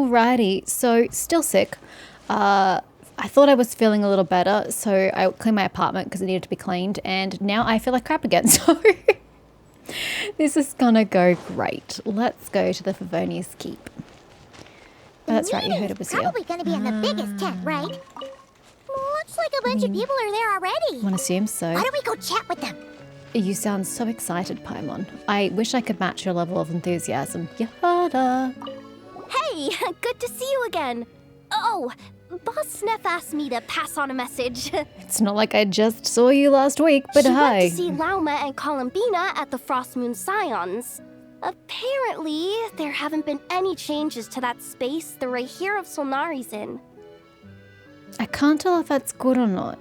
Alrighty, so still sick. I thought I was feeling a little better, so I cleaned my apartment because it needed to be cleaned, and now I feel like crap again, so this is gonna go great. Let's go to the Favonius Keep. Oh, that's right, you heard it was here. Probably gonna be in the biggest tent, right? Looks like a bunch of people are there already. One assumes so. Why don't we go chat with them? You sound so excited, Paimon. I wish I could match your level of enthusiasm. Yada! Hey, good to see you again. Oh, Boss Sneff asked me to pass on a message. It's not like I just saw you last week, but she hi. went to see Lauma and Columbina at the Frost Moon Scions. Apparently, there haven't been any changes to that space the Rahir of Solnari's in. I can't tell if that's good or not.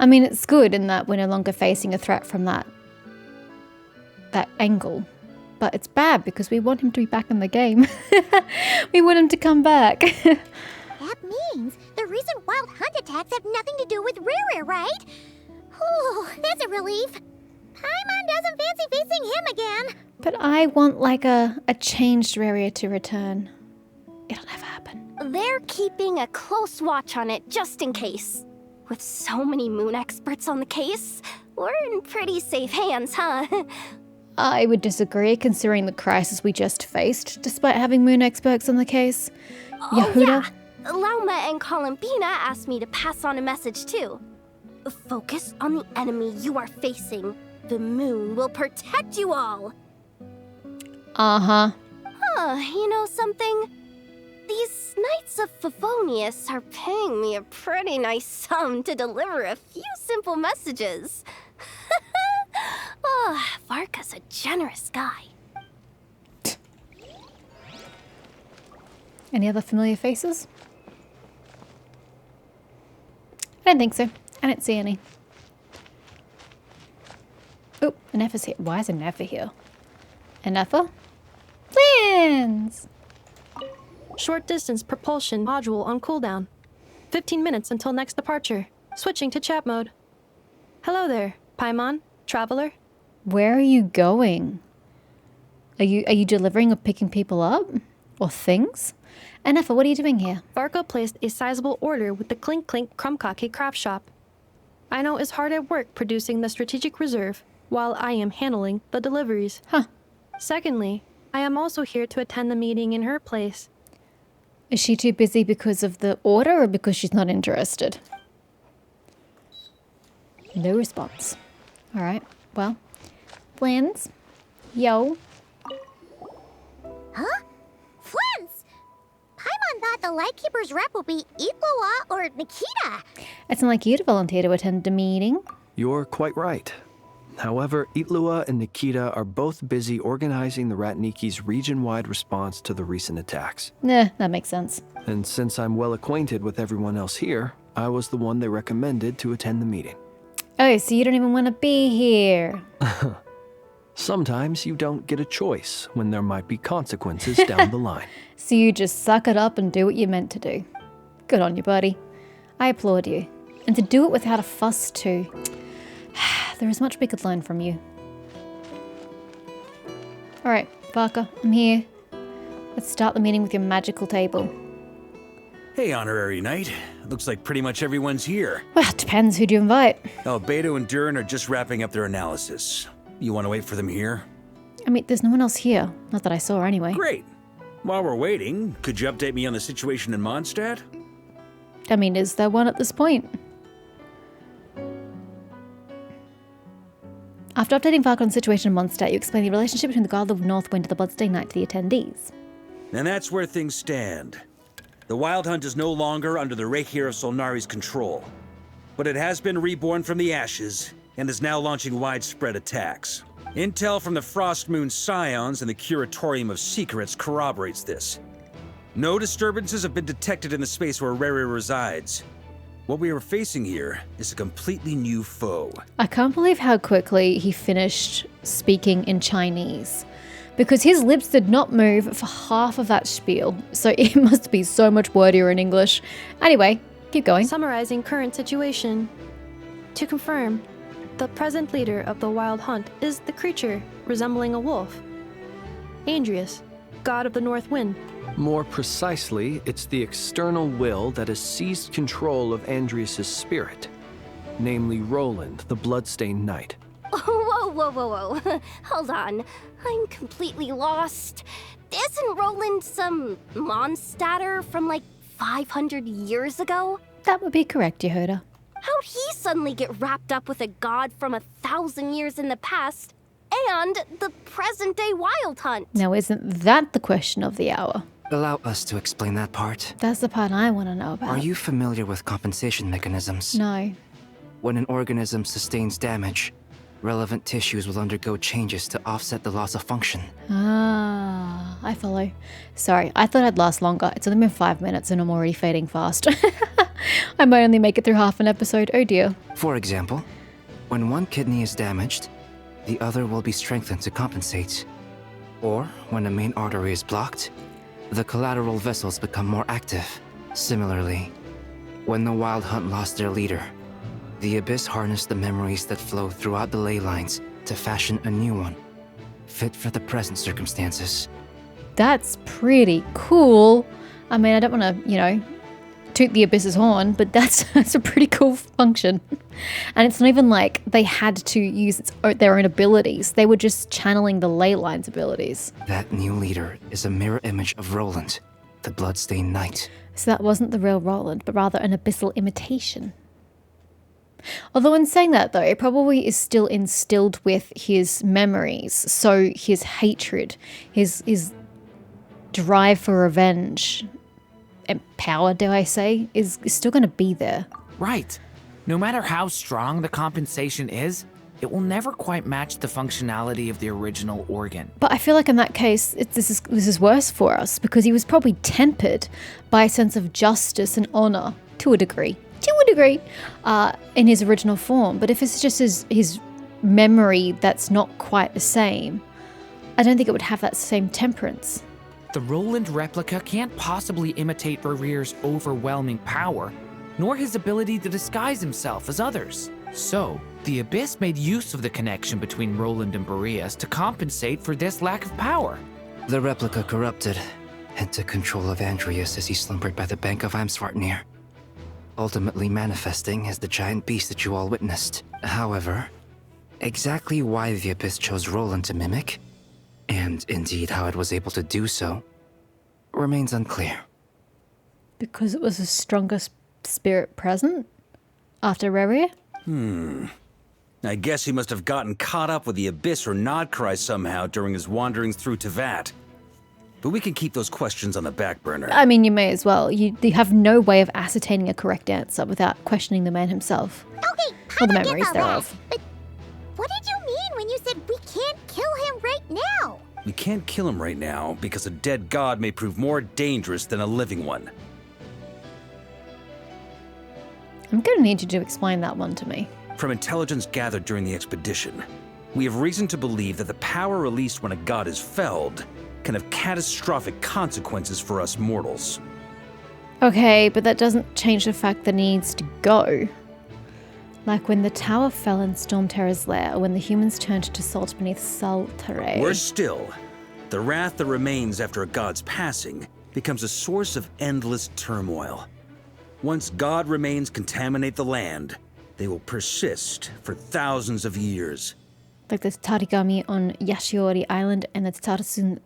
I mean, it's good in that we're no longer facing a threat from that angle. But it's bad because we want him to be back in the game. We want him to come back. That means the recent wild hunt attacks have nothing to do with Riri, right? Oh, that's a relief. Paimon doesn't fancy facing him again. But I want like a changed Reria to return. It'll never happen. They're keeping a close watch on it just in case. With so many moon experts on the case, we're in pretty safe hands, huh? I would disagree considering the crisis we just faced, despite having moon experts on the case. Oh, Yehuda? yeah. Lauma and Columbina asked me to pass on a message too. Focus on the enemy you are facing. The moon will protect you all. Uh-huh. You know something? These Knights of Favonius are paying me a pretty nice sum to deliver a few simple messages. Oh, Varka's a generous guy. Any other familiar faces? I don't think so. I don't see any. Oh, Anepha's here. Why is Anepha here? Anepha? Plans! Short distance propulsion module on cooldown. 15 minutes until next departure. Switching to chat mode. Hello there, Paimon, traveler. Where are you going? Are you delivering or picking people up? Or things? Anepha, what are you doing here? Varka placed a sizable order with the Clink Clink Krumkake craft shop. Aino is hard at work producing the strategic reserve, while I am handling the deliveries. Huh. Secondly, I am also here to attend the meeting in her place. Is she too busy because of the order or because she's not interested? No response. Alright, well. Plans? Yo. Huh? Flins! Paimon thought the Lightkeeper's rep would be Iqua or Nikita. It's not like you to volunteer to attend a meeting. You're quite right. However, Itlua and Nikita are both busy organizing the Ratniki's region-wide response to the recent attacks. Nah, that makes sense. And since I'm well acquainted with everyone else here, I was the one they recommended to attend the meeting. Oh, so you don't even want to be here. Sometimes you don't get a choice when there might be consequences down the line. So you just suck it up and do what you're meant to do. Good on you, buddy. I applaud you. And to do it without a fuss, too. There is much we could learn from you. Alright, Varka, I'm here. Let's start the meeting with your magical table. Hey, Honorary Knight. Looks like pretty much everyone's here. Well, it depends who do you invite. Oh, Beto and Durin are just wrapping up their analysis. You want to wait for them here? I mean, there's no one else here. Not that I saw anyway. Great. While we're waiting, could you update me on the situation in Mondstadt? I mean, is there one at this point? After updating Varka on the situation in Mondstadt, you explain the relationship between the God of Northwind and the Bloodstained Knight to the attendees. And that's where things stand. The Wild Hunt is no longer under the Rahir of Solnari's control, but it has been reborn from the ashes and is now launching widespread attacks. Intel from the Frost Moon Scions and the Curatorium of Secrets corroborates this. No disturbances have been detected in the space where Riri resides. What we are facing here is a completely new foe. I can't believe how quickly he finished speaking in Chinese. Because his lips did not move for half of that spiel, so it must be so much wordier in English. Anyway, keep going. Summarizing current situation. To confirm, the present leader of the Wild Hunt is the creature resembling a wolf. Andrius, god of the North Wind. More precisely, it's the external will that has seized control of Andrias' spirit, namely Roland, the bloodstained knight. Whoa, whoa, whoa, whoa. Hold on. I'm completely lost. Isn't Roland some monstatter from like 500 years ago? That would be correct, Yehoda. How'd he suddenly get wrapped up with a god from 1,000 years in the past and the present-day Wild Hunt? Now, isn't that the question of the hour? Allow us to explain that part. That's the part I want to know about. Are you familiar with compensation mechanisms? No. When an organism sustains damage, relevant tissues will undergo changes to offset the loss of function. Ah, I follow. Sorry, I thought I'd last longer. It's only been 5 minutes and I'm already fading fast. I might only make it through half an episode. Oh dear. For example, when one kidney is damaged, the other will be strengthened to compensate. Or, when a main artery is blocked, the collateral vessels become more active. Similarly, when the Wild Hunt lost their leader, the Abyss harnessed the memories that flow throughout the ley lines to fashion a new one, fit for the present circumstances. That's pretty cool. I mean, I don't want to, toot the Abyss's horn, but that's a pretty cool function. And it's not even like they had to use their own abilities. They were just channeling the ley lines abilities. That new leader is a mirror image of Roland, the bloodstained knight. So that wasn't the real Roland, but rather an abyssal imitation. Although in saying that though, it probably is still instilled with his memories. So his hatred, his drive for revenge and power, dare I say, is still going to be there. Right. No matter how strong the compensation is, it will never quite match the functionality of the original organ. But I feel like in that case, this is worse for us because he was probably tempered by a sense of justice and honor to a degree, in his original form. But if it's just his memory that's not quite the same, I don't think it would have that same temperance. The Roland replica can't possibly imitate Barir's overwhelming power, nor his ability to disguise himself as others. So, the Abyss made use of the connection between Roland and Boreas to compensate for this lack of power. The replica corrupted and took control of Andrias as he slumbered by the bank of Eimsvartnir, ultimately manifesting as the giant beast that you all witnessed. However, exactly why the Abyss chose Roland to mimic, and indeed how it was able to do so, remains unclear. Because it was the strongest spirit present after Reria? I guess he must have gotten caught up with the Abyss or Nodcry somehow during his wanderings through Tevat. But we can keep those questions on the back burner. I mean, you may as well. You have no way of ascertaining a correct answer without questioning the man himself. Okay, Or the Paimon memories gets all that. thereof. But what did you mean when you said we can't kill him right now? We can't kill him right now because a dead god may prove more dangerous than a living one. I'm going to need you to explain that one to me. From intelligence gathered during the expedition, we have reason to believe that the power released when a god is felled can have catastrophic consequences for us mortals. Okay, but that doesn't change the fact that he needs to go. Like when the tower fell in Stormterror's lair, or when the humans turned to salt beneath Saltare. Worse still, the wrath that remains after a god's passing becomes a source of endless turmoil. Once god remains contaminate the land, they will persist for thousands of years. Like the Tarigami on Yashiori Island and the Tarasuna.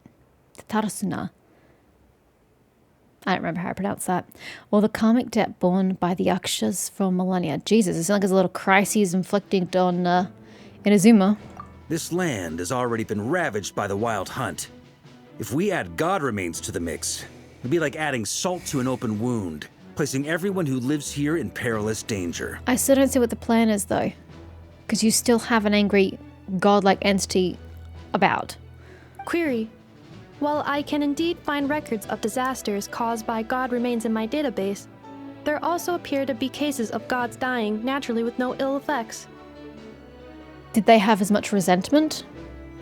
I don't remember how I pronounce that. Or the karmic debt borne by the Akshas for millennia. Jesus, it sounds like there's a lot of crises inflicted on Inazuma. This land has already been ravaged by the Wild Hunt. If we add god remains to the mix, it'd be like adding salt to an open wound, placing everyone who lives here in perilous danger. I still don't see what the plan is, though. Because you still have an angry godlike entity about. Query. While I can indeed find records of disasters caused by god remains in my database, there also appear to be cases of gods dying naturally with no ill effects. Did they have as much resentment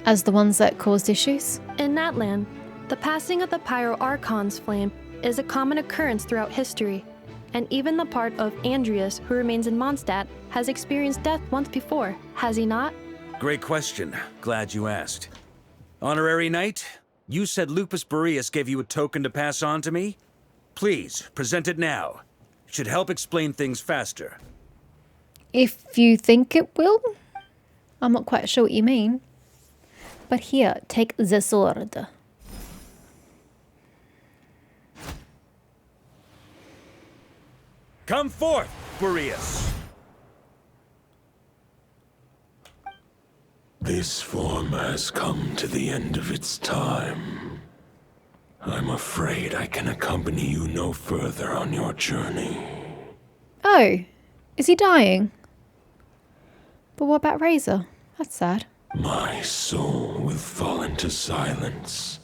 as the ones that caused issues? In that land, the passing of the Pyro Archon's flame is a common occurrence throughout history, and even the part of Andrias who remains in Mondstadt has experienced death once before, has he not? Great question. Glad you asked. Honorary Knight, You said Lupus Boreas gave you a token to pass on to me? Please, present it now. It should help explain things faster. If you think it will? I'm not quite sure what you mean. But here, take the sword. Come forth, Boreas! This form has come to the end of its time. I'm afraid I can accompany you no further on your journey. Oh, is he dying? But what about Razor? That's sad. My soul will fall into silence,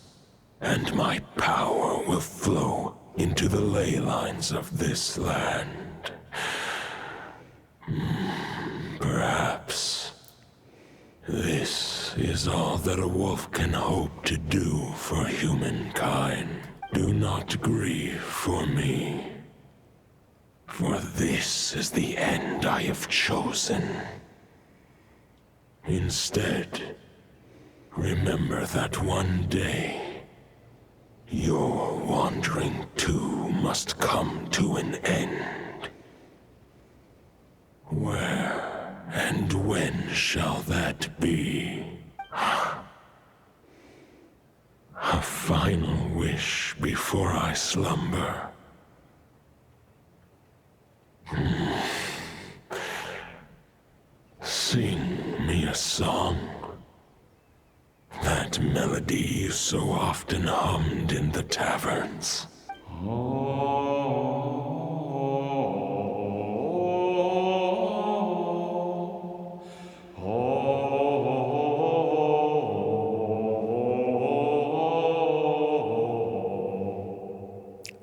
and my power will flow into the ley lines of this land. Perhaps this is all that a wolf can hope to do for humankind. Do not grieve for me, for this is the end I have chosen. Instead, remember that one day, your wandering too must come to an end. Where and when shall that be? A final wish before I slumber. Sing me a song. That melody you so often hummed in the taverns.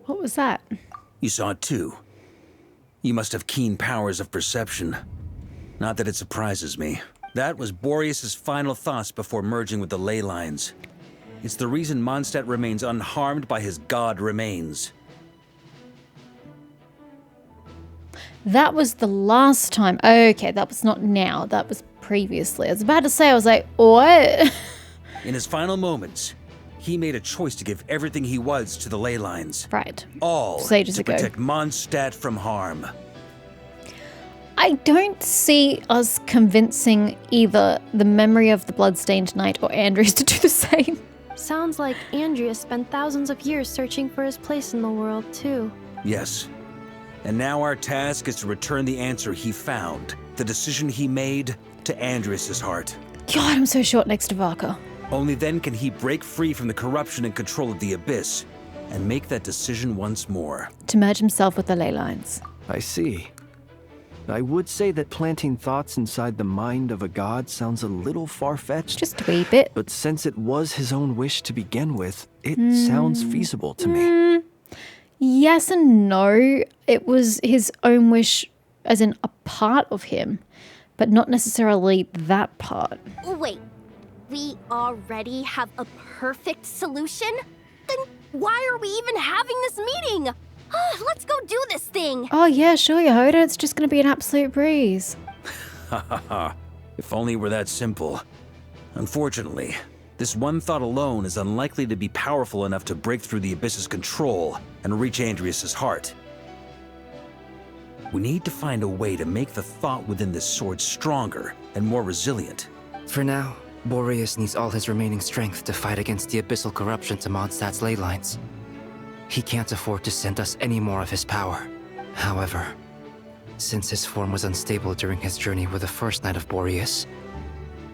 What was that? You saw it too. You must have keen powers of perception. Not that it surprises me. That was Boreas' final thoughts before merging with the ley lines. It's the reason Mondstadt remains unharmed by his god remains. That was the last time. Okay, that was not now. That was previously. I was about to say, I was like, what? In his final moments, he made a choice to give everything he was to the ley lines. Right. All Ages to ago. protect Mondstadt from harm. I don't see us convincing either the memory of the bloodstained knight or Andreas to do the same. Sounds like Andreas spent thousands of years searching for his place in the world, too. Yes. And now our task is to return the answer he found, the decision he made, to Andreas' heart. God, I'm so short next to Varka. Only then can he break free from the corruption and control of the Abyss, and make that decision once more. To merge himself with the ley lines. I see. I would say that planting thoughts inside the mind of a god sounds a little far-fetched. Just a wee bit. But since it was his own wish to begin with, it sounds feasible to me. Yes and no. It was his own wish, as in a part of him, but not necessarily that part. Wait, we already have a perfect solution? Then why are we even having this meeting? Let's go do this thing! Oh yeah, sure, Yehoda. It's just going to be an absolute breeze. Ha ha ha. If only it were that simple. Unfortunately, this one thought alone is unlikely to be powerful enough to break through the Abyss's control and reach Andreas' heart. We need to find a way to make the thought within this sword stronger and more resilient. For now, Boreas needs all his remaining strength to fight against the abyssal corruption to Mondstadt's ley lines. He can't afford to send us any more of his power. However, since his form was unstable during his journey with the first Knight of Boreas,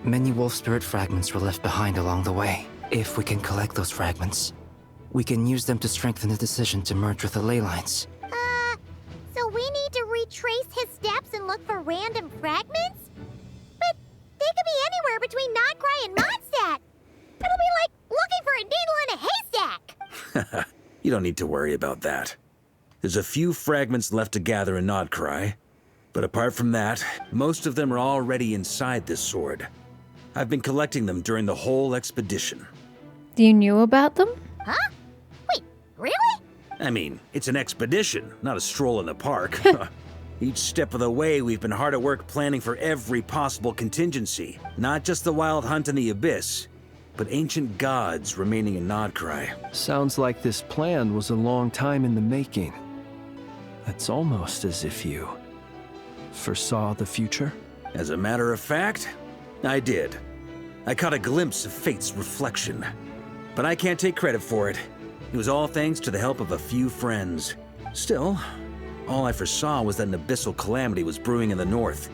many wolf spirit fragments were left behind along the way. If we can collect those fragments, we can use them to strengthen the decision to merge with the ley lines. So we need to retrace his steps and look for random fragments? But they could be anywhere between Nodcry and Mondstadt. It'll be like looking for a needle in a haystack. You don't need to worry about that. There's a few fragments left to gather in Nodcry, but apart from that, most of them are already inside this sword. I've been collecting them during the whole expedition. You knew about them? Huh? Wait, really? I mean, it's an expedition, not a stroll in the park. Each step of the way, we've been hard at work planning for every possible contingency. Not just the wild hunt in the Abyss, but ancient gods remaining in Nodcry. Sounds like this plan was a long time in the making. It's almost as if you foresaw the future. As a matter of fact, I did. I caught a glimpse of fate's reflection. But I can't take credit for it. It was all thanks to the help of a few friends. Still, all I foresaw was that an abyssal calamity was brewing in the north.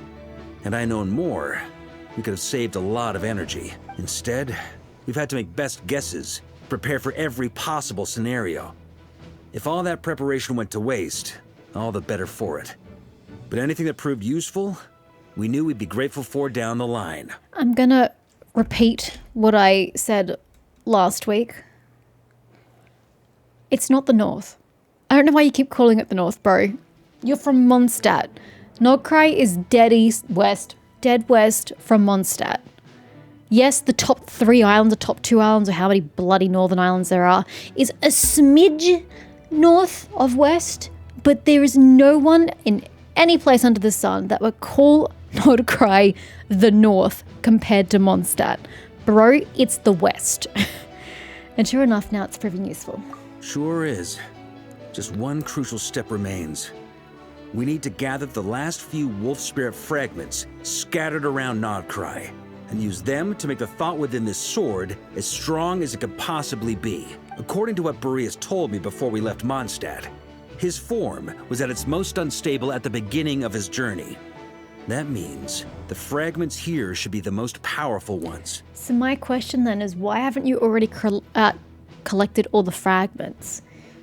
Had I known more, we could have saved a lot of energy. Instead, we've had to make best guesses, prepare for every possible scenario. If all that preparation went to waste, all the better for it. But anything that proved useful, we knew we'd be grateful for down the line. I'm gonna repeat what I said last week. It's not the north. I don't know why you keep calling it the north, bro. You're from Mondstadt. Nodcry is dead west from Mondstadt. Yes, the top 3 islands, the top 2 islands, or how many bloody northern islands there are, is a smidge north of west, but there is no one in any place under the sun that would call Nodcry the north compared to Mondstadt. Bro, it's the west. And sure enough, now it's proving useful. Sure is. Just one crucial step remains. We need to gather the last few wolf spirit fragments scattered around Nodcry and use them to make the thought within this sword as strong as it could possibly be. According to what Boreas told me before we left Mondstadt, his form was at its most unstable at the beginning of his journey. That means the fragments here should be the most powerful ones. So my question then is, why haven't you already collected all the fragments?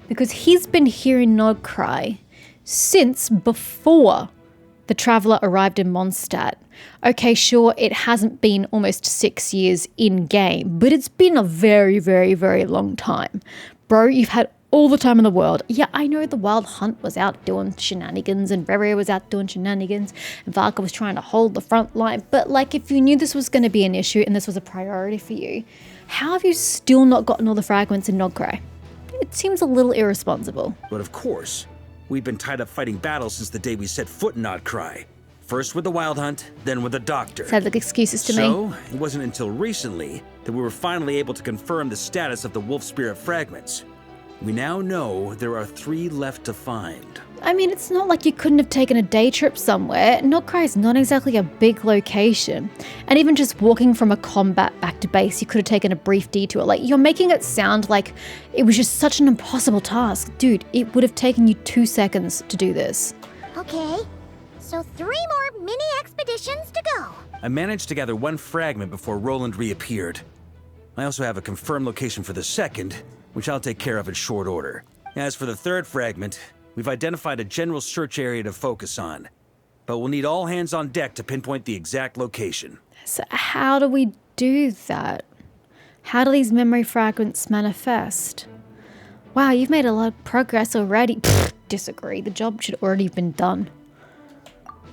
Because he's been here in Nodcry since before the Traveler arrived in Mondstadt. Okay, sure, it hasn't been almost 6 years in-game, but it's been a very, very, very long time. Bro, you've had all the time in the world. Yeah, I know the Wild Hunt was out doing shenanigans, and Reria was out doing shenanigans, and Varka was trying to hold the front line, but like, if you knew this was going to be an issue and this was a priority for you, how have you still not gotten all the fragments in Nodcry? It seems a little irresponsible. But of course, we've been tied up fighting battles since the day we set foot in Nodcry. First with the Wild Hunt, then with the Doctor. Sounds like excuses to me. So, it wasn't until recently that we were finally able to confirm the status of the Wolf Spirit fragments. We now know there are 3 left to find. I mean, it's not like you couldn't have taken a day trip somewhere. Nodcry is not exactly a big location. And even just walking from a combat back to base, you could have taken a brief detour. Like, you're making it sound like it was just such an impossible task. Dude, it would have taken you 2 seconds to do this. Okay, so 3 more mini expeditions to go. I managed to gather 1 fragment before Roland reappeared. I also have a confirmed location for the second, which I'll take care of in short order. As for the 3rd fragment, we've identified a general search area to focus on, but we'll need all hands on deck to pinpoint the exact location. So how do we do that? How do these memory fragments manifest? Wow, you've made a lot of progress already. Pfft, disagree. The job should already have been done.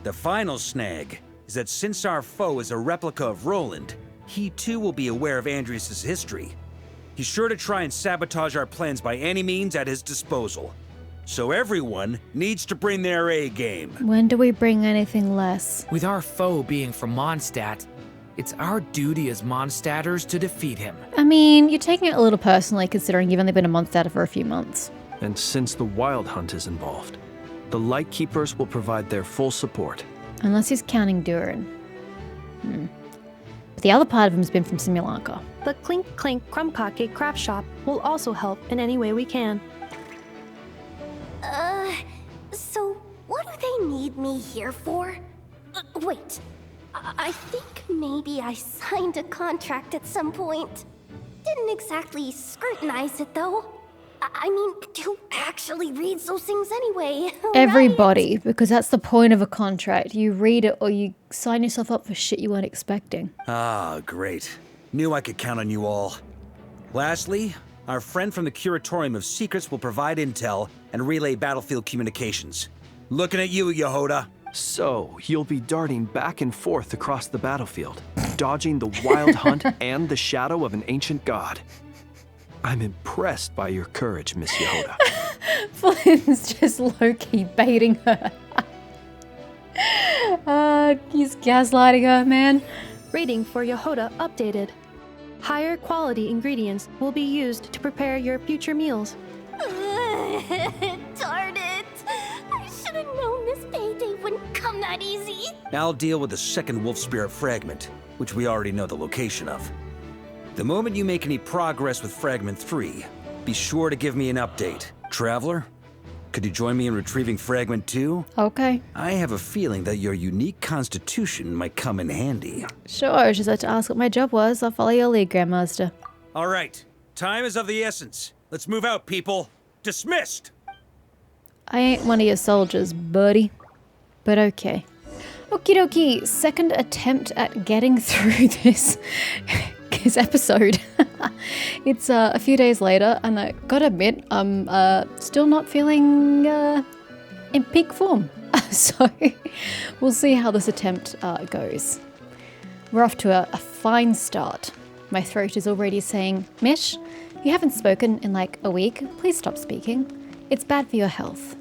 The final snag is that since our foe is a replica of Roland, he too will be aware of Andrias' history. He's sure to try and sabotage our plans by any means at his disposal. So everyone needs to bring their A game. When do we bring anything less? With our foe being from Mondstadt, it's our duty as Mondstadters to defeat him. I mean, you're taking it a little personally considering you've only been a Mondstadter for a few months. And since the Wild Hunt is involved, the Light Keepers will provide their full support. Unless he's counting Durin. But the other part of him's been from Simulanka. The Clink Clink Krumkake craft shop will also help in any way we can. So what do they need me here for? Wait, I think maybe I signed a contract at some point. Didn't exactly scrutinize it though. I mean, who actually reads those things anyway? Everybody, because that's the point of a contract. You read it or you sign yourself up for shit you weren't expecting. Ah, great. Knew I could count on you all. Lastly, our friend from the Curatorium of Secrets will provide intel and relay battlefield communications. Looking at you, Yehoda. So, you'll be darting back and forth across the battlefield, dodging the Wild Hunt and the shadow of an ancient god. I'm impressed by your courage, Miss Yehoda. Flynn's just low-key baiting her. He's gaslighting her, man. Rating for Yehoda updated. Higher quality ingredients will be used to prepare your future meals. Darn it! I should have known this payday wouldn't come that easy. I'll deal with the second wolf spirit fragment, which we already know the location of. The moment you make any progress with Fragment 3, be sure to give me an update. Traveler, could you join me in retrieving Fragment 2? Okay. I have a feeling that your unique constitution might come in handy. Sure, just had to ask what my job was. I'll follow your lead, Grandmaster. All right, time is of the essence. Let's move out, people. Dismissed! I ain't one of your soldiers, buddy. But okay. Okie dokie, second attempt at getting through this episode. It's a few days later, and I gotta admit, I'm still not feeling in peak form. So we'll see how this attempt goes. We're off to a fine start. My throat is already saying, Mish, you haven't spoken in like a week. Please stop speaking. It's bad for your health.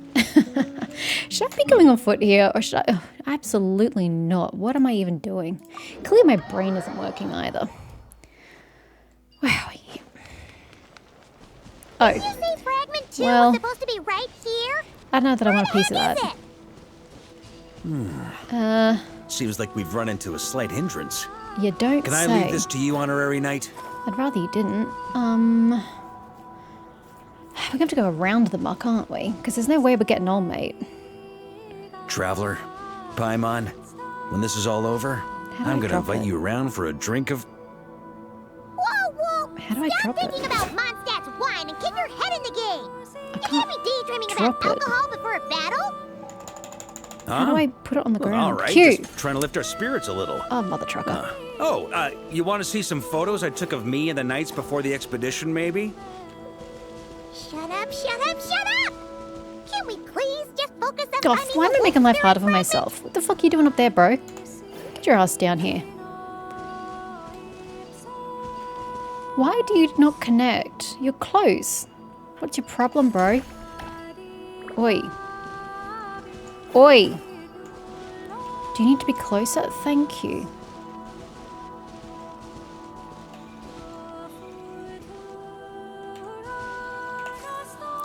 Should I be going on foot here, or should I? Oh, absolutely not. What am I even doing? Clearly my brain isn't working either. Wow. Oh. Did you say Fragment 2 Well, was supposed to be right here? I don't know that I want a piece of Where that. is it? Seems like we've run into a slight hindrance. You don't Can say. I leave this to you, Honorary Knight? I'd rather you didn't. We're going to have to go around the muck, aren't we? Because there's no way we're getting on, mate. Traveler, Paimon, when this is all over, How do I I'm gonna drop invite it? you around for a drink of... Whoa! How do I Stop drop it? thinking about Mondstadt's wine and keep your head in the game! You can't can't be daydreaming drop about it. alcohol before a battle? How do I put it on the ground? All right, Cute. just trying to lift our spirits a little. Oh, mother trucker. You want to see some photos I took of me and the knights before the expedition, maybe? Shut up, shut up, shut up! Can we please just focus on God, finding why am the I making wolf life harder for spirit myself? What the fuck are you doing up there, bro? Get your ass down here. Why do you not connect? You're close. What's your problem, bro? Oi. Oi. Do you need to be closer? Thank you.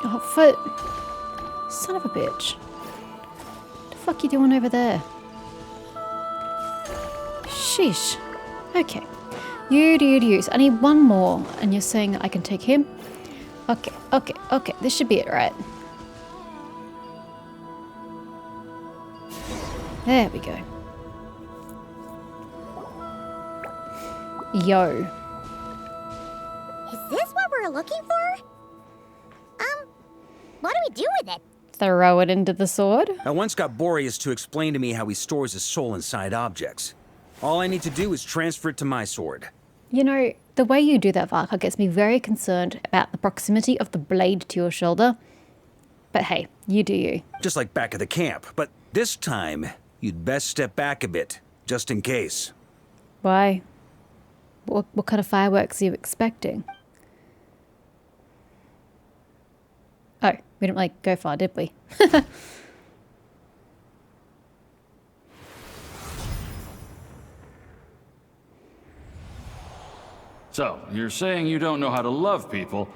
Oh, foot. Son of a bitch. What the fuck you doing over there? Sheesh. Okay. You. So I need one more, and you're saying I can take him? Okay. This should be it, right? There we go. Yo. Is this what we're looking for? What do we do with it? Throw it into the sword. I once got Boreas to explain to me how he stores his soul inside objects. All I need to do is transfer it to my sword. You know, the way you do that, Varka, gets me very concerned about the proximity of the blade to your shoulder. But hey, you do you. Just like back at the camp, but this time, you'd best step back a bit, just in case. Why? What kind of fireworks are you expecting? Oh, we didn't really go far, did we? So, you're saying you don't know how to love people,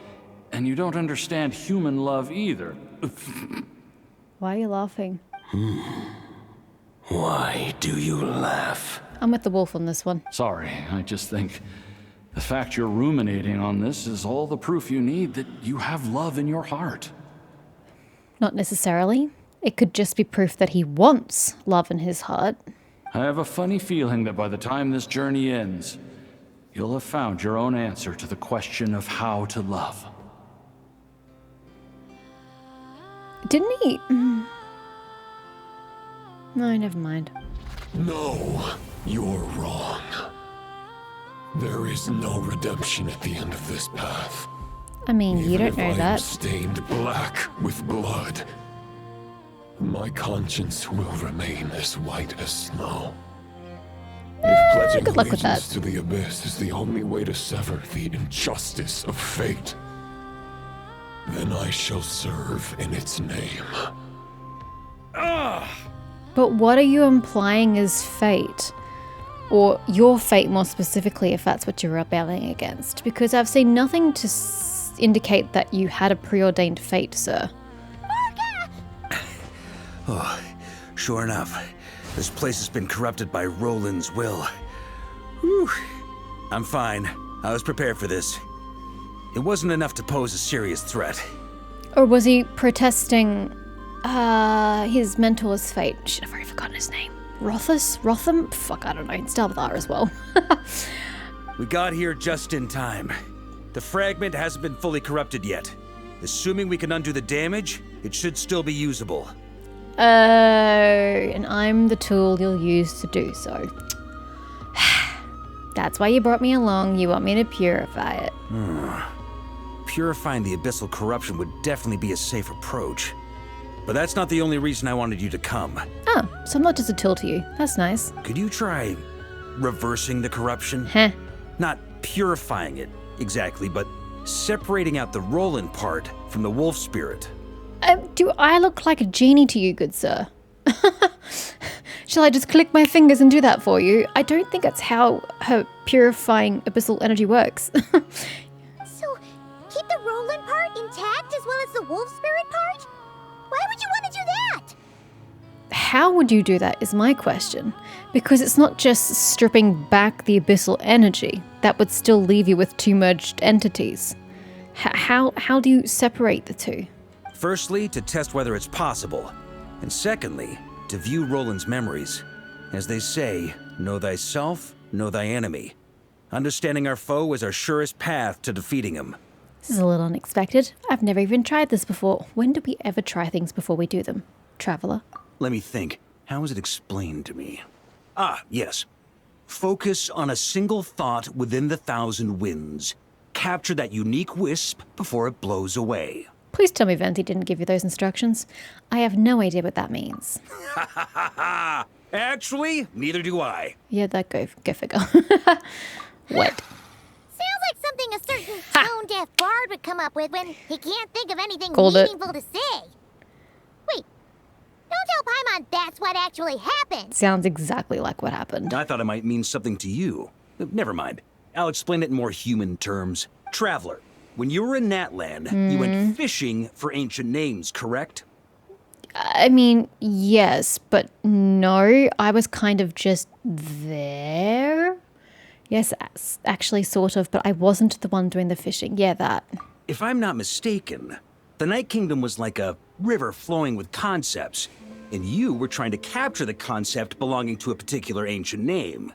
and you don't understand human love either. Why are you laughing? Why do you laugh? I'm with the wolf on this one. Sorry, I just think the fact you're ruminating on this is all the proof you need that you have love in your heart. Not necessarily. It could just be proof that he wants love in his heart. I have a funny feeling that by the time this journey ends, you'll have found your own answer to the question of how to love. Didn't he? No, never mind. No, you're wrong. There is no redemption at the end of this path. I mean, you Even don't if know I am that. stained black with blood, my conscience will remain as white as snow. If pledging good luck with allegiance that. to the abyss is the only way to sever the injustice of fate, then I shall serve in its name. But what are you implying is fate? Or your fate more specifically, if that's what you're rebelling against. Because I've seen nothing to indicate that you had a preordained fate, sir. Oh, sure enough. This place has been corrupted by Roland's will. Whew. I'm fine. I was prepared for this. It wasn't enough to pose a serious threat. Or was he protesting his mentor's fate? Shit, I've already forgotten his name. Rotham? Fuck, I don't know. It's start with R as well. We got here just in time. The fragment hasn't been fully corrupted yet. Assuming we can undo the damage, it should still be usable. Oh, and I'm the tool you'll use to do so. That's why you brought me along. You want me to purify it. Purifying the abyssal corruption would definitely be a safe approach. But that's not the only reason I wanted you to come. Oh, so I'm not just a tool to you. That's nice. Could you try reversing the corruption? Heh. Not purifying it, exactly, but separating out the Roland part from the wolf spirit. Do I look like a genie to you, good sir? Shall I just click my fingers and do that for you? I don't think that's how her purifying abyssal energy works. So, keep the Roland part intact as well as the wolf spirit part? Why would you want to do that? How would you do that is my question. Because it's not just stripping back the abyssal energy. That would still leave you with two merged entities. How do you separate the two? Firstly, to test whether it's possible. And secondly, to view Roland's memories. As they say, know thyself, know thy enemy. Understanding our foe is our surest path to defeating him. This is a little unexpected. I've never even tried this before. When do we ever try things before we do them? Traveler? Let me think. How was it explained to me? Ah, yes. Focus on a single thought within the 1,000 winds. Capture that unique wisp before it blows away. Please tell me Venti didn't give you those instructions. I have no idea what that means. Actually, neither do I. Yeah, that go figure. What? Sounds like something a certain tone-deaf bard would come up with when he can't think of anything Called it. meaningful to say. Wait, don't tell Paimon that's what actually happened. Sounds exactly like what happened. I thought it might mean something to you. Never mind. I'll explain it in more human terms. Traveler, when you were in Natland, you went fishing for ancient names, correct? I mean, yes, but no. I was kind of just there. Yes, actually, sort of, but I wasn't the one doing the fishing. Yeah, that. If I'm not mistaken, the Night Kingdom was like a river flowing with concepts, and you were trying to capture the concept belonging to a particular ancient name.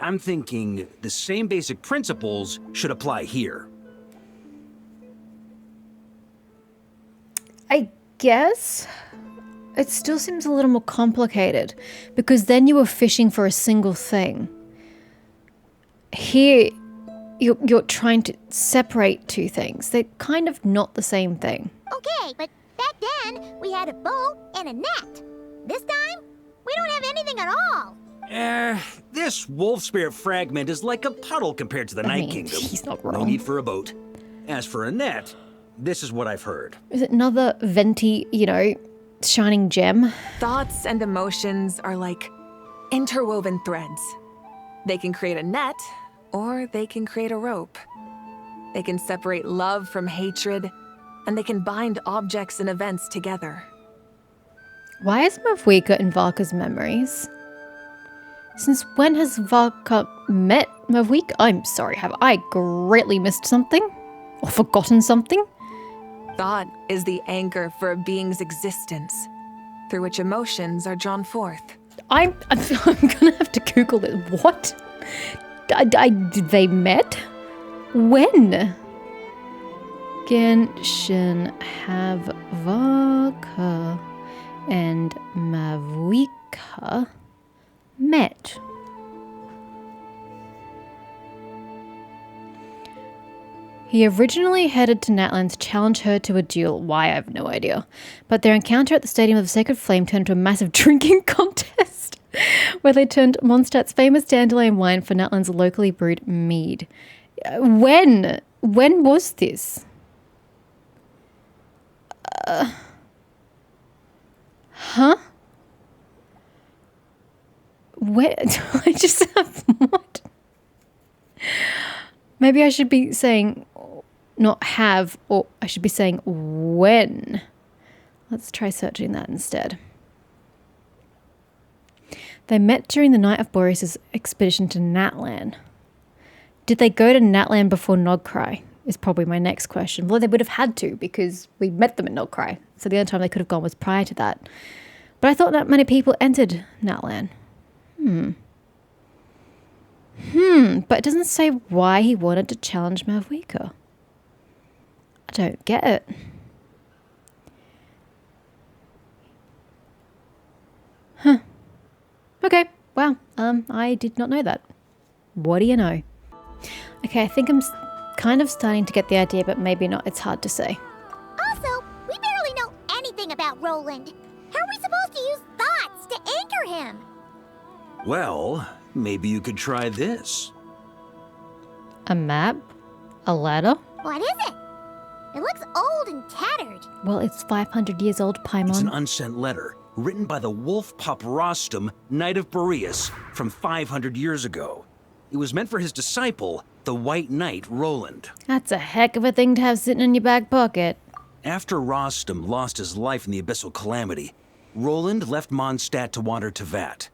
I'm thinking the same basic principles should apply here. I guess. It still seems a little more complicated, because then you were fishing for a single thing. Here, you're trying to separate two things. They're kind of not the same thing. Okay, but back then, we had a boat and a net. This time, we don't have anything at all. This wolf spirit fragment is like a puddle compared to the Night Kingdom. He's not No wrong. need for a boat. As for a net, this is what I've heard. Is it another venti, shining gem? Thoughts and emotions are like interwoven threads. They can create a net, or they can create a rope. They can separate love from hatred, and they can bind objects and events together. Why is Mavwika in Varka's memories? Since when has Varka met Mavwika? I'm sorry, have I greatly missed something? Or forgotten something? Thought is the anchor for a being's existence, through which emotions are drawn forth. I'm gonna have to Google this. What? They met? When? Genshin have Varka and Mavwika met. He originally headed to Natland to challenge her to a duel. Why, I have no idea. But their encounter at the Stadium of the Sacred Flame turned into a massive drinking contest, where they turned Mondstadt's famous dandelion wine for Natland's locally brewed mead. When? When was this? Where? I just what? Maybe I should be saying not have, or I should be saying when. Let's try searching that instead. They met during the night of Boreas's expedition to Natlan. Did they go to Natlan before Nogcry? Is probably my next question. Well, they would have had to because we met them at Nogcry. So the only time they could have gone was prior to that. But I thought not many people entered Natlan. But it doesn't say why he wanted to challenge Mavwika. I don't get it. Okay, wow. I did not know that. What do you know? Okay, I think I'm kind of starting to get the idea, but maybe not. It's hard to say. Also, we barely know anything about Roland. How are we supposed to use thoughts to anchor him? Well, maybe you could try this. A map? A ladder? What is it? It looks old and tattered. Well, it's 500 years old, Paimon. It's an unsent letter written by the wolf pup Rostam, Knight of Boreas, from 500 years ago. It was meant for his disciple, the White Knight Roland. That's a heck of a thing to have sitting in your back pocket. After Rostam lost his life in the Abyssal Calamity, Roland left Mondstadt to wander Teyvat.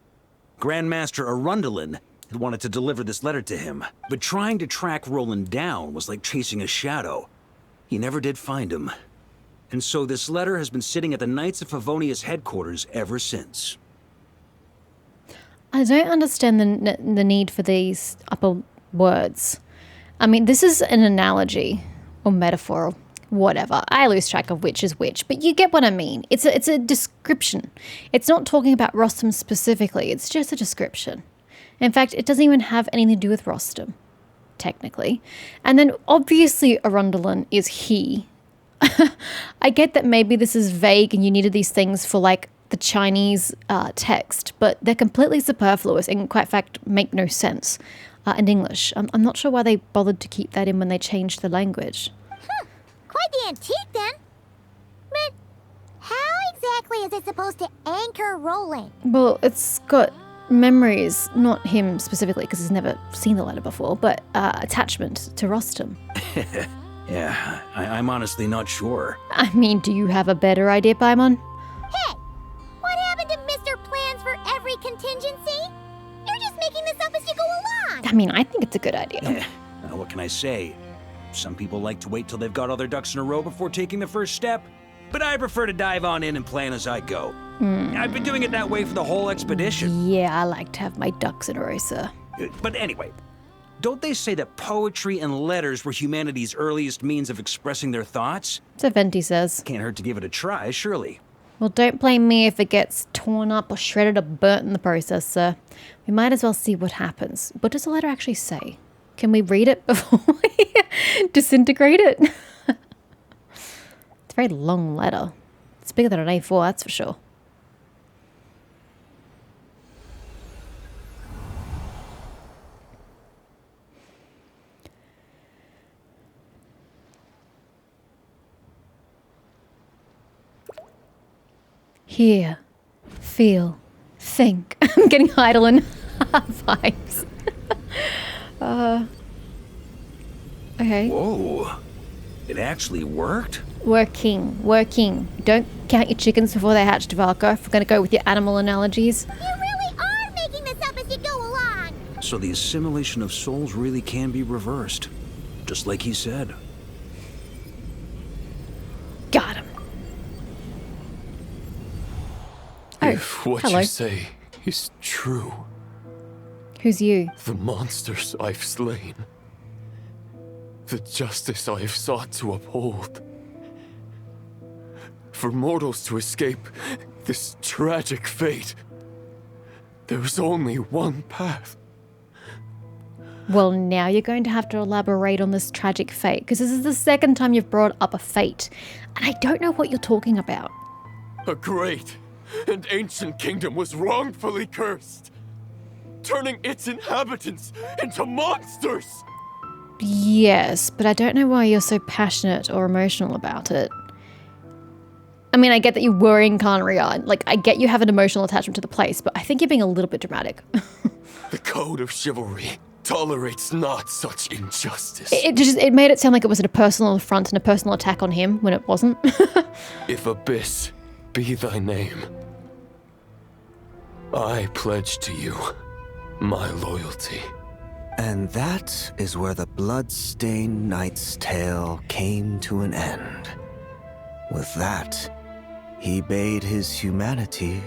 Grandmaster Arundelen had wanted to deliver this letter to him, but trying to track Roland down was like chasing a shadow. He never did find him. And so this letter has been sitting at the Knights of Favonia's headquarters ever since. I don't understand the need for these upper words. I mean, this is an analogy or metaphor or whatever. I lose track of which is which, but you get what I mean. It's a description. It's not talking about Rostam specifically. It's just a description. In fact, it doesn't even have anything to do with Rostam, technically. And then obviously Arundelen is he. I get that maybe this is vague and you needed these things for like the Chinese text, but they're completely superfluous and quite fact make no sense in English. I'm not sure why they bothered to keep that in when they changed the language. Quite the antique then. But how exactly is it supposed to anchor Roland? Well, it's got memories, not him specifically because he's never seen the letter before, but attachment to Rostam. Yeah, I'm honestly not sure. I mean, do you have a better idea, Paimon? Hey, what happened to Mr. Plans for every contingency? You're just making this up as you go along. I mean, I think it's a good idea. What can I say? Some people like to wait till they've got all their ducks in a row before taking the first step, but I prefer to dive on in and plan as I go. I've been doing it that way for the whole expedition. Yeah, I like to have my ducks in a row, sir. But anyway, don't they say that poetry and letters were humanity's earliest means of expressing their thoughts? So Venti says. Can't hurt to give it a try, surely. Well, don't blame me if it gets torn up or shredded or burnt in the process, sir. We might as well see what happens. What does the letter actually say? Can we read it before we disintegrate it? It's a very long letter. It's bigger than an A4, that's for sure. Hear, feel, think. I'm getting Heidelin vibes. Okay. Whoa. It actually worked? Working. Don't count your chickens before they hatch, Devalko. If we're going to go with your animal analogies. You really are making this up as you go along. So the assimilation of souls really can be reversed. Just like he said. Got him. If what hello. you say is true, Who's you? the monsters I've slain, the justice I have sought to uphold, for mortals to escape this tragic fate, there's only one path. Well, now you're going to have to elaborate on this tragic fate, because this is the second time you've brought up a fate, and I don't know what you're talking about. A great and ancient kingdom was wrongfully cursed, turning its inhabitants into monsters. Yes, but I don't know why you're so passionate or emotional about it. I mean, I get that you were in Carnria. Like, I get you have an emotional attachment to the place, but I think you're being a little bit dramatic. The code of chivalry tolerates not such injustice. It made it sound like it was a personal affront and a personal attack on him when it wasn't. If Abyss be thy name, I pledge to you my loyalty. And that is where the blood-stained knight's tale came to an end. With that, he bade his humanity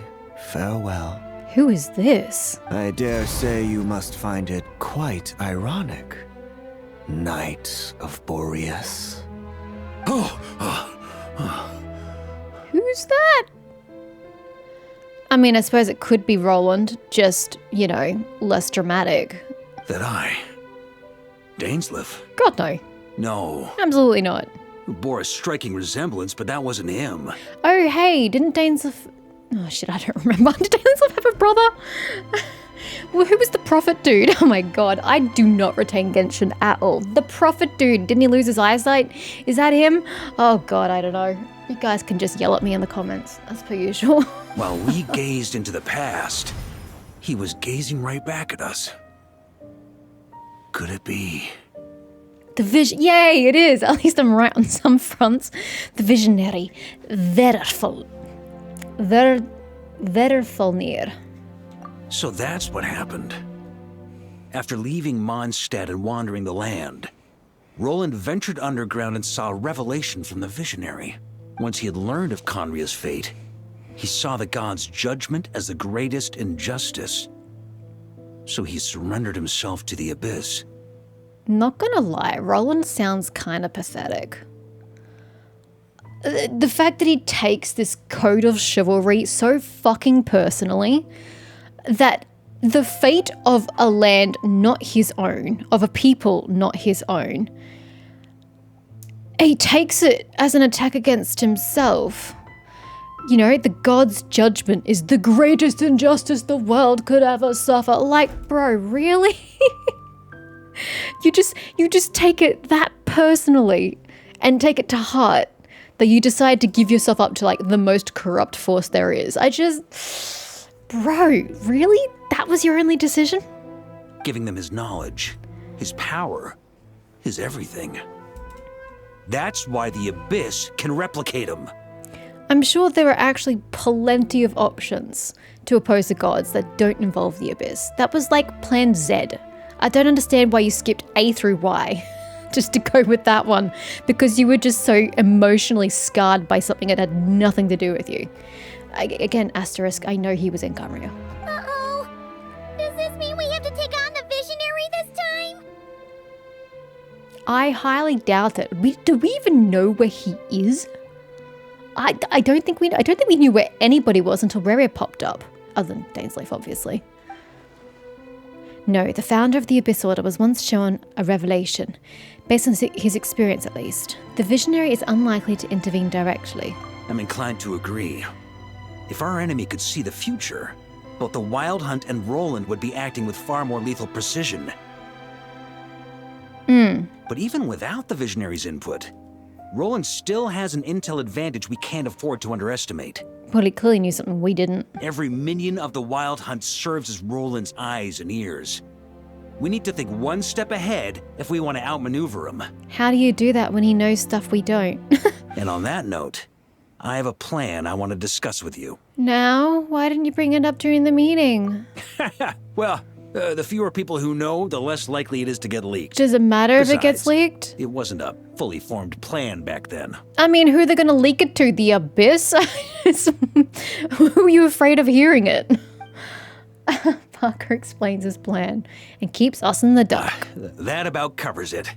farewell. Who is this? I dare say you must find it quite ironic, Knight of Boreas. Who's that? I mean, I suppose it could be Roland, just, less dramatic. That I? Dainsleif? God, no. No. Absolutely not. Bore a striking resemblance, but that wasn't him. Oh, hey, didn't Dainsleif... Oh, shit, I don't remember. Did Dainsleif have a brother? Well, who was the prophet dude? Oh my god, I do not retain Genshin at all. The prophet dude, didn't he lose his eyesight? Is that him? Oh god, I don't know. You guys can just yell at me in the comments, as per usual. While we gazed into the past, he was gazing right back at us. Could it be? The vision... Yay, it is! At least I'm right on some fronts. The visionary. Vengeful. Verfulnir. So that's what happened. After leaving Mondstadt and wandering the land, Roland ventured underground and saw a revelation from the visionary. Once he had learned of Conria's fate, he saw the gods' judgment as the greatest injustice. So he surrendered himself to the Abyss. Not gonna lie, Roland sounds kind of pathetic. The fact that he takes this code of chivalry so fucking personally that the fate of a land not his own, of a people not his own, he takes it as an attack against himself. The god's judgment is the greatest injustice the world could ever suffer. Like, bro, really? You just take it that personally and take it to heart that you decide to give yourself up to like the most corrupt force there is. Bro, really? That was your only decision? Giving them his knowledge, his power, his everything. That's why the Abyss can replicate him. I'm sure there are actually plenty of options to oppose the gods that don't involve the Abyss. That was like Plan Z. I don't understand why you skipped A through Y just to go with that one, because you were just so emotionally scarred by something that had nothing to do with you. Again, asterisk, I know he was in Carnria. Uh-oh. Does this mean we have to take on the visionary this time? I highly doubt it. Do we even know where he is? I don't think we knew where anybody was until Reria popped up, other than Dainsleif, obviously. No, the founder of the Abyss Order was once shown a revelation, based on his experience at least. The visionary is unlikely to intervene directly. I'm inclined to agree. If our enemy could see the future, both the Wild Hunt and Roland would be acting with far more lethal precision. But even without the visionary's input, Roland still has an intel advantage we can't afford to underestimate. Well, he clearly knew something we didn't. Every minion of the Wild Hunt serves as Roland's eyes and ears. We need to think one step ahead if we want to outmaneuver him. How do you do that when he knows stuff we don't? And on that note, I have a plan I want to discuss with you. Now? Why didn't you bring it up during the meeting? Well, the fewer people who know, the less likely it is to get leaked. Does it matter if it gets Besides, leaked? It wasn't a fully formed plan back then. I mean, who are they going to leak it to? The Abyss? Who are you afraid of hearing it? Parker explains his plan and keeps us in the dark. That about covers it.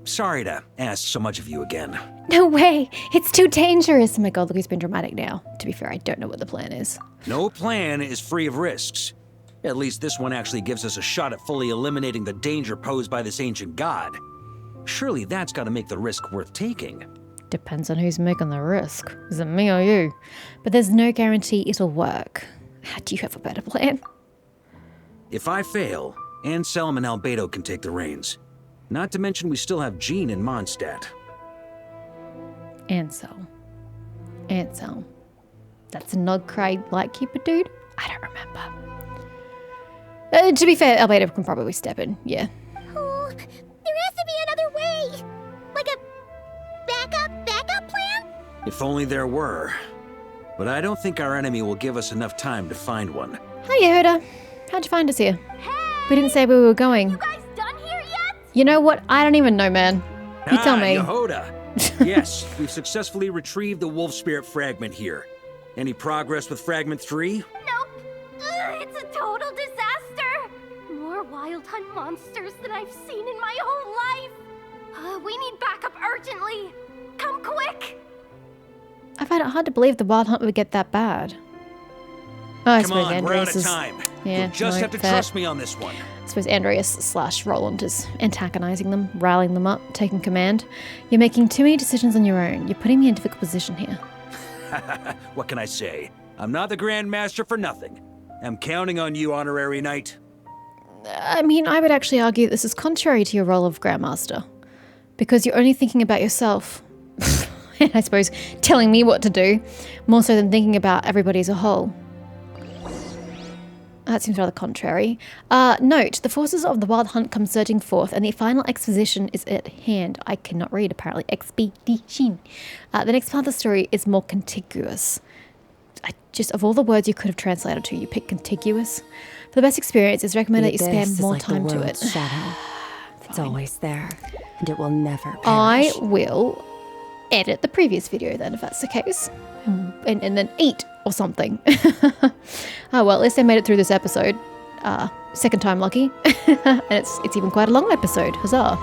Sorry to ask so much of you again. No way! It's too dangerous! Oh my god, look, he's been dramatic now. To be fair, I don't know what the plan is. No plan is free of risks. At least this one actually gives us a shot at fully eliminating the danger posed by this ancient god. Surely that's got to make the risk worth taking. Depends on who's making the risk. Is it me or you? But there's no guarantee it'll work. Do you have a better plan? If I fail, Anselm and Albedo can take the reins. Not to mention we still have Jean in Mondstadt. Ansel. Ansel. That's a Nogcry Lightkeeper dude? I don't remember. To be fair, Albedo can probably step in, yeah. Oh, there has to be another way. Like a backup plan? If only there were. But I don't think our enemy will give us enough time to find one. Hi, Yehuda. How'd you find us here? We didn't say where we were going. You guys done here yet? You know what? I don't even know, man. You tell me. Yehuda. Yes, we've successfully retrieved the wolf spirit fragment here. Any progress with fragment 3? Nope. It's a total disaster. More wild hunt monsters than I've seen in my whole life. We need backup urgently. Come quick. I find it hard to believe the wild hunt would get that bad. Oh, I Come suppose on, we're out Andreas of is... time. Yeah, You'll just no, have to fair. trust me on this one. I suppose Andreas / Roland is antagonizing them, riling them up, taking command. You're making too many decisions on your own. You're putting me in a difficult position here. What can I say? I'm not the Grand Master for nothing. I'm counting on you, Honorary Knight. I mean, I would actually argue this is contrary to your role of Grandmaster. Because you're only thinking about yourself. And I suppose telling me what to do, more so than thinking about everybody as a whole. That seems rather contrary. Note, the forces of the Wild Hunt come surging forth, and the final exposition is at hand. I cannot read, apparently. Expedition. The next part of the story is more contiguous. Of all the words you could have translated to, you pick contiguous. For the best experience, it's recommended that you spend more time to it. Shadow. It's always there, and it will never perish. I will edit the previous video then, if that's the case. And then eat or something. Oh well, at least I made it through this episode. Second time lucky. And it's even quite a long episode. Huzzah.